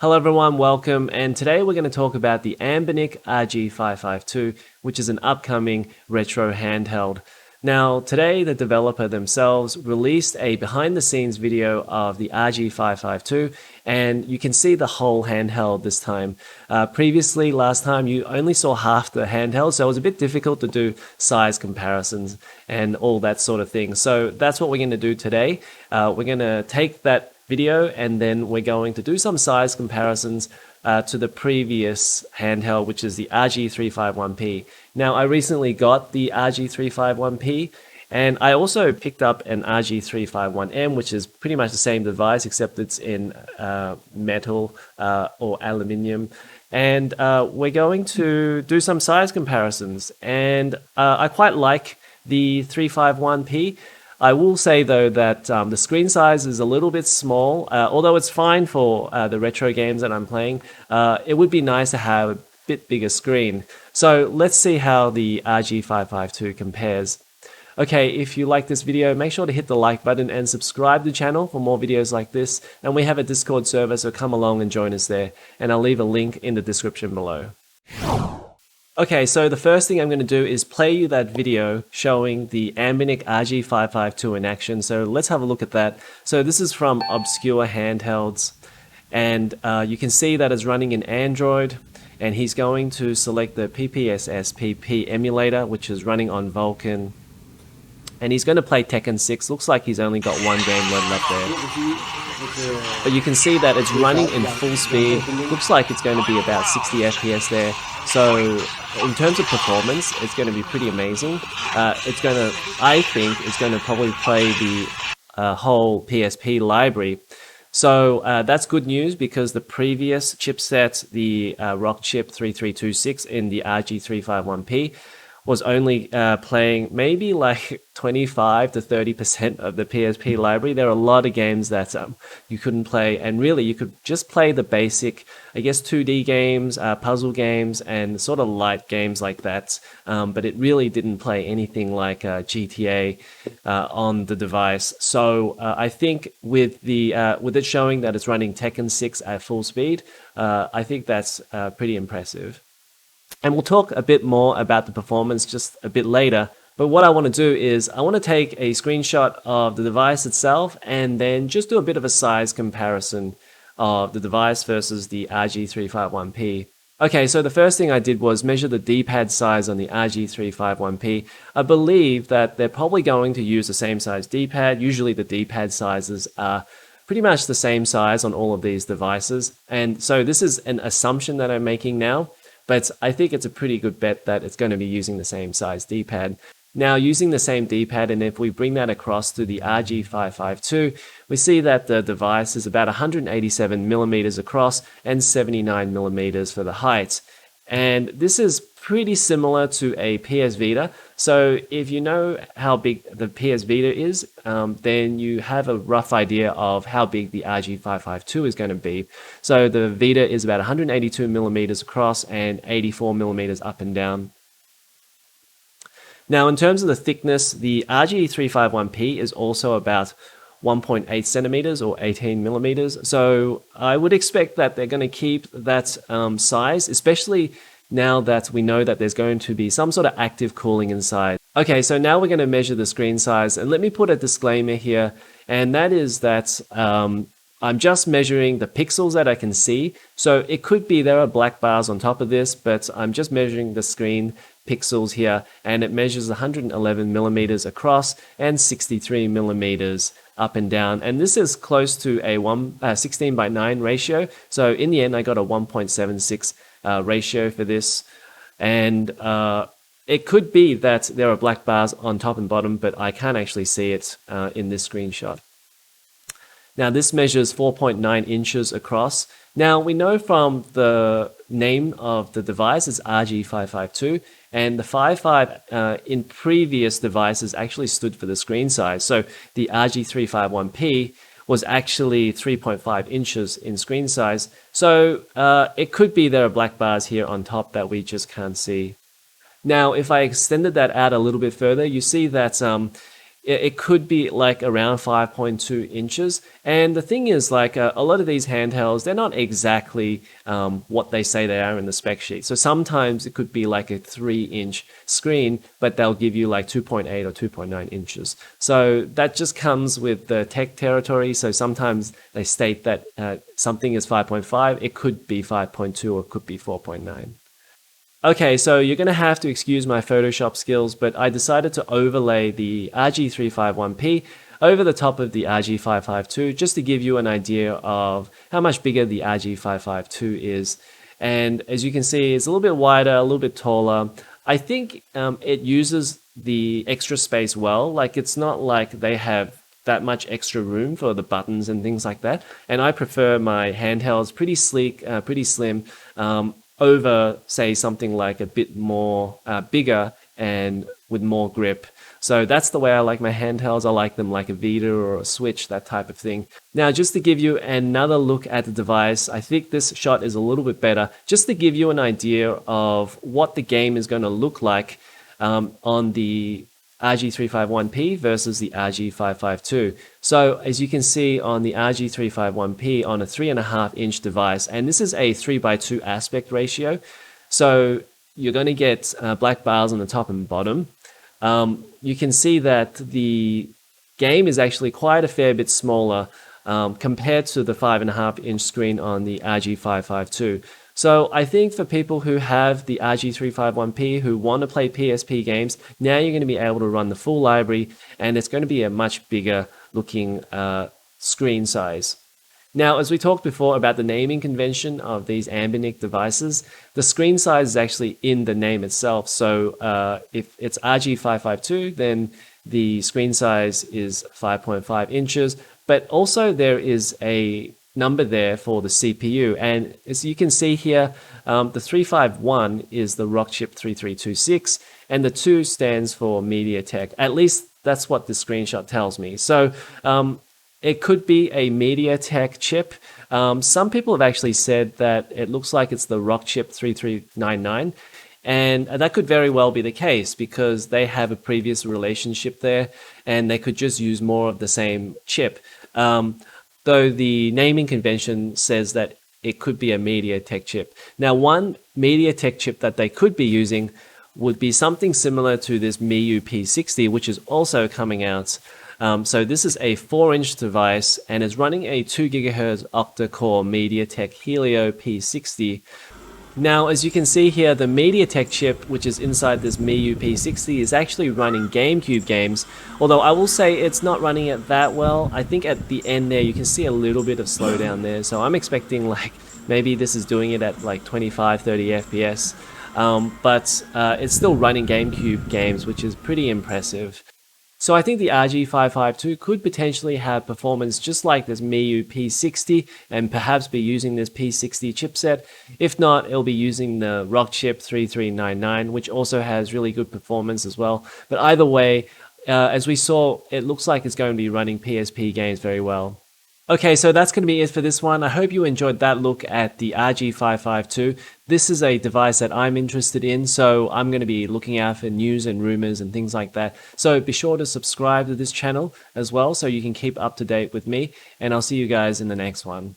Hello everyone, welcome, and today we're going to talk about the Anbernic RG552, which is an upcoming retro handheld. Now, today the developer themselves released a behind-the-scenes video of the RG552, and you can see the whole handheld this time. Previously, last time, you only saw half the handheld, so it was a bit difficult to do size comparisons and all that sort of thing. So that's what we're going to do today. We're going to take that video and then we're going to do some size comparisons to the previous handheld, which is the RG351P. Now, I recently got the RG351P, and I also picked up an RG351M, which is pretty much the same device except it's in metal or aluminium. And we're going to do some size comparisons, and I quite like the 351P. I will say though that the screen size is a little bit small, although it's fine for the retro games that I'm playing. It would be nice to have a bit bigger screen. So let's see how the RG552 compares. Okay, if you like this video, make sure to hit the like button and subscribe to the channel for more videos like this. And we have a Discord server, so come along and join us there. And I'll leave a link in the description below. Okay, so the first thing I'm going to do is play you that video showing the Anbernic RG552 in action. So let's have a look at that. So this is from ObscureHandhelds, and you can see that it's running in Android, and he's going to select the PPSSPP emulator, which is running on Vulkan. And he's going to play Tekken 6. Looks like he's only got one game loaded up there. But you can see that it's running in full speed. Looks like it's going to be about 60 FPS there. So in terms of performance, it's going to be pretty amazing. I think it's going to probably play the whole PSP library. So that's good news, because the previous chipset, the Rockchip 3326 in the RG351P, was only playing maybe like 25 to 30% of the PSP library. There are a lot of games that you couldn't play, and really you could just play the basic, I guess, 2D games, puzzle games, and sort of light games like that. But it really didn't play anything like GTA on the device. So I think with it showing that it's running Tekken 6 at full speed, I think that's pretty impressive. And we'll talk a bit more about the performance just a bit later. But what I want to do is I want to take a screenshot of the device itself and then just do a bit of a size comparison of the device versus the RG351P. Okay, so the first thing I did was measure the D-pad size on the RG351P. I believe that they're probably going to use the same size D-pad. Usually the D-pad sizes are pretty much the same size on all of these devices. And so this is an assumption that I'm making now, but I think it's a pretty good bet that it's going to be using the same size D-pad. Now, using the same D-pad, and if we bring that across to the RG552, we see that the device is about 187 millimeters across and 79 millimeters for the height. And this is pretty similar to a PS Vita. So if you know how big the PS Vita is, then you have a rough idea of how big the RG552 is going to be. So the Vita is about 182 millimeters across and 84 millimeters up and down. Now, in terms of the thickness, the RG351P is also about 1.8 centimeters or 18 millimeters. So I would expect that they're going to keep that size, especially now that we know that there's going to be some sort of active cooling inside. Okay, so now we're going to measure the screen size, and let me put a disclaimer here, and that is that I'm just measuring the pixels that I can see. So it could be there are black bars on top of this, but I'm just measuring the screen pixels here, and it measures 111 millimeters across and 63 millimeters up and down. And this is close to a 16:9 ratio. So in the end, I got a 1.76 ratio for this. And it could be that there are black bars on top and bottom, but I can't actually see it in this screenshot. Now, this measures 4.9 inches across. Now, we know from the name of the device is RG552, and the 55 in previous devices actually stood for the screen size. So the RG351P was actually 3.5 inches in screen size. So it could be there are black bars here on top that we just can't see. Now, if I extended that out a little bit further, you see that it could be like around 5.2 inches. And the thing is, like a lot of these handhelds, they're not exactly what they say they are in the spec sheet. So sometimes it could be like a 3-inch screen, but they'll give you like 2.8 or 2.9 inches. So that just comes with the tech territory. So sometimes they state that something is 5.5, it could be 5.2 or it could be 4.9. Okay, so you're going to have to excuse my Photoshop skills, but I decided to overlay the RG351P over the top of the RG552 just to give you an idea of how much bigger the RG552 is. And as you can see, it's a little bit wider, a little bit taller. I think it uses the extra space well. Like, it's not like they have that much extra room for the buttons and things like that. And I prefer my handhelds pretty sleek, pretty slim, over, say, something like a bit more bigger and with more grip. So that's the way I like my handhelds. I like them like a Vita or a Switch, that type of thing. Now, just to give you another look at the device, I think this shot is a little bit better, just to give you an idea of what the game is going to look like on the RG351P versus the RG552. So as you can see on the RG351P on a 3.5-inch device, and this is a 3:2 aspect ratio. So you're going to get black bars on the top and bottom. You can see that the game is actually quite a fair bit smaller compared to the 5.5-inch screen on the RG552. So I think for people who have the RG351P who want to play PSP games, now you're going to be able to run the full library, and it's going to be a much bigger looking screen size. Now, as we talked before about the naming convention of these Anbernic devices, the screen size is actually in the name itself. So if it's RG552, then the screen size is 5.5 inches, but also there is a number there for the CPU, and as you can see here, the 351 is the Rockchip 3326, and the 2 stands for MediaTek. At least that's what the screenshot tells me. So it could be a MediaTek chip. Some people have actually said that it looks like it's the Rockchip 3399, and that could very well be the case because they have a previous relationship there, and they could just use more of the same chip. Though the naming convention says that it could be a MediaTek chip. Now, one MediaTek chip that they could be using would be something similar to this MIUI P60, which is also coming out. So this is a 4-inch device and is running a 2 GHz octa-core MediaTek Helio P60. Now, as you can see here, the MediaTek chip, which is inside this MIUI P60, is actually running GameCube games, although I will say it's not running it that well. I think at the end there, you can see a little bit of slowdown there, so I'm expecting like maybe this is doing it at like 25, 30 FPS, but it's still running GameCube games, which is pretty impressive. So I think the RG552 could potentially have performance just like this MIUI P60 and perhaps be using this P60 chipset. If not, it'll be using the Rockchip 3399, which also has really good performance as well. But either way, as we saw, it looks like it's going to be running PSP games very well. Okay, so that's going to be it for this one. I hope you enjoyed that look at the RG552. This is a device that I'm interested in, so I'm going to be looking out for news and rumors and things like that. So be sure to subscribe to this channel as well so you can keep up to date with me, and I'll see you guys in the next one.